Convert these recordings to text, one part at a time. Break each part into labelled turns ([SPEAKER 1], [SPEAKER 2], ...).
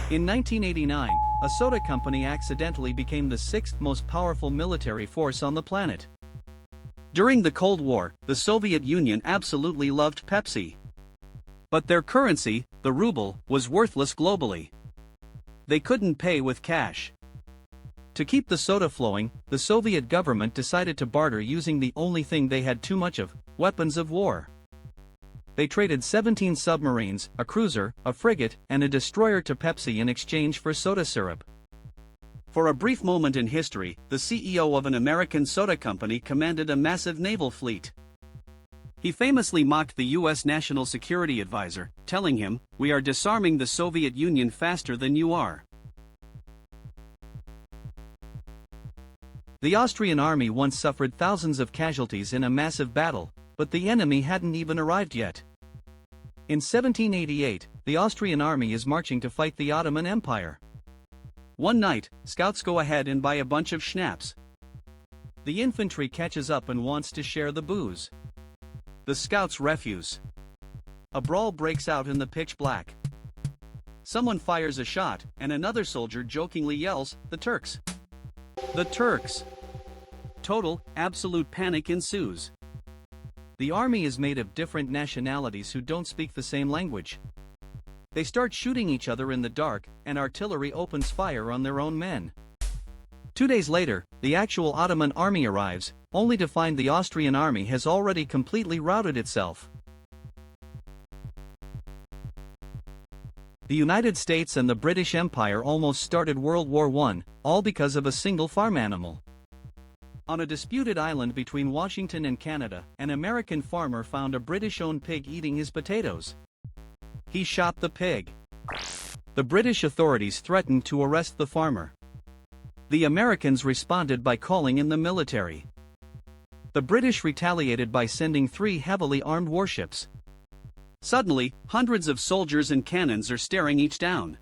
[SPEAKER 1] In 1989, a soda company accidentally became the sixth most powerful military force on the planet. During the Cold War, the Soviet Union absolutely loved Pepsi. But their currency, the ruble, was worthless globally. They couldn't pay with cash. To keep the soda flowing, the Soviet government decided to barter using the only thing they had too much of: weapons of war. They traded 17 submarines, a cruiser, a frigate, and a destroyer to Pepsi in exchange for soda syrup. For a brief moment in history, the CEO of an American soda company commanded a massive naval fleet. He famously mocked the US National Security Advisor, telling him, "We are disarming the Soviet Union faster than you are." The Austrian army once suffered thousands of casualties in a massive battle, but the enemy hadn't even arrived yet. In 1788, the Austrian army is marching to fight the Ottoman Empire. One night, scouts go ahead and buy a bunch of schnapps. The infantry catches up and wants to share the booze. The scouts refuse. A brawl breaks out in the pitch black. Someone fires a shot, and another soldier jokingly yells, "The Turks! The Turks!" Total, absolute panic ensues. The army is made of different nationalities who don't speak the same language. They start shooting each other in the dark, and artillery opens fire on their own men. 2 days later, the actual Ottoman army arrives, only to find the Austrian army has already completely routed itself. The United States and the British Empire almost started World War I, all because of a single farm animal. On a disputed island between Washington and Canada, an American farmer found a British-owned pig eating his potatoes. He shot the pig. The British authorities threatened to arrest the farmer. The Americans responded by calling in the military. The British retaliated by sending 3 heavily armed warships. Suddenly, hundreds of soldiers and cannons are staring each down.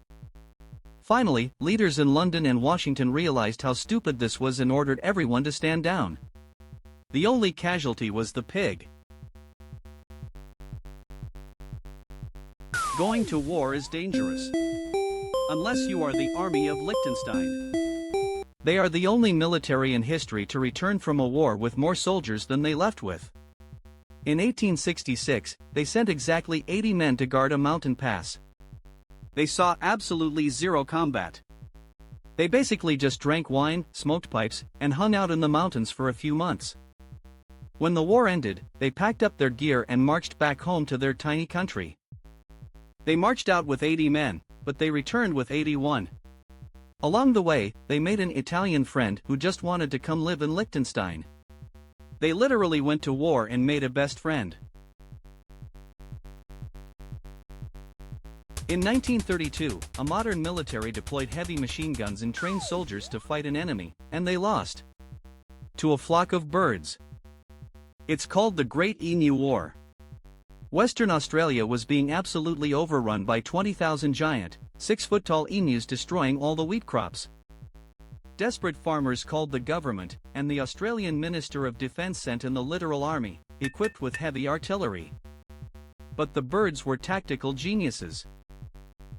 [SPEAKER 1] Finally, leaders in London and Washington realized how stupid this was and ordered everyone to stand down. The only casualty was the pig. Going to war is dangerous. Unless you are the army of Liechtenstein. They are the only military in history to return from a war with more soldiers than they left with. In 1866, they sent exactly 80 men to guard a mountain pass. They saw absolutely zero combat. They basically just drank wine, smoked pipes, and hung out in the mountains for a few months. When the war ended, they packed up their gear and marched back home to their tiny country. They marched out with 80 men, but they returned with 81. Along the way, they made an Italian friend who just wanted to come live in Liechtenstein. They literally went to war and made a best friend. In 1932, a modern military deployed heavy machine guns and trained soldiers to fight an enemy, and they lost to a flock of birds. It's called the Great Emu War. Western Australia was being absolutely overrun by 20,000 giant, 6-foot-tall emus destroying all the wheat crops. Desperate farmers called the government, and the Australian Minister of Defence sent in the literal army, equipped with heavy artillery. But the birds were tactical geniuses.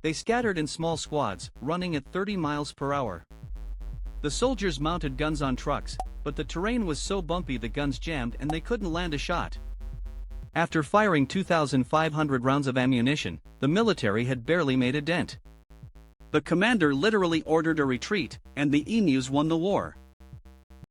[SPEAKER 1] They scattered in small squads, running at 30 miles per hour. The soldiers mounted guns on trucks, but the terrain was so bumpy the guns jammed and they couldn't land a shot. After firing 2,500 rounds of ammunition, the military had barely made a dent. The commander literally ordered a retreat, and the emus won the war.